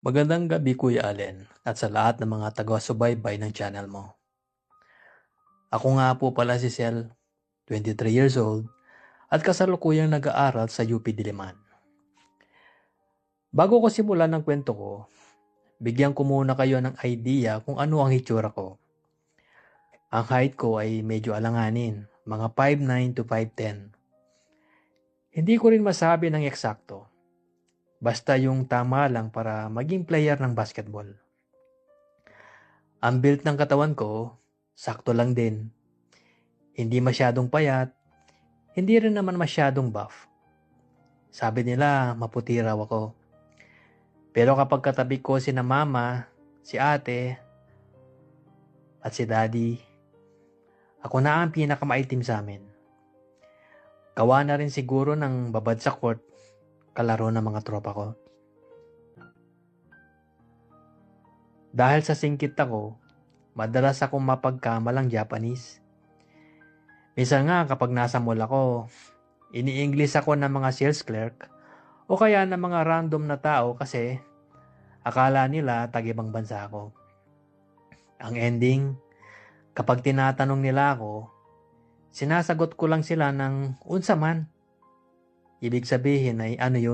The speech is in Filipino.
Magandang gabi Kuya Allen at sa lahat ng mga taga-subaybay ng channel mo. Ako nga po pala si Sel, 23 years old at kasalukuyang nag-aaral sa UP Diliman. Bago ko simulan ng kwento ko, bigyan ko muna kayo ng idea kung ano ang hitsura ko. Ang height ko ay medyo alanganin, mga 5'9 to 5'10. Hindi ko rin masabi ng eksakto. Basta yung tama lang para maging player ng basketball. Ang build ng katawan ko, sakto lang din. Hindi masyadong payat, hindi rin naman masyadong buff. Sabi nila, maputi raw ako. Pero kapag katabi ko si na mama, si ate, at si daddy, ako na ang pinakamaitim sa amin. Gawa na rin siguro ng babad sa court, kalaro ng mga tropa ko. Dahil sa singkit ako, madalas akong mapagkamalang Japanese. Minsan nga kapag nasa mall ako, ini-English ako ng mga sales clerk o kaya ng mga random na tao kasi akala nila tag-ibang bansa ako. Ang ending, kapag tinatanong nila ako, sinasagot ko lang sila ng unsa man. Ibig sabihin ay ano yun.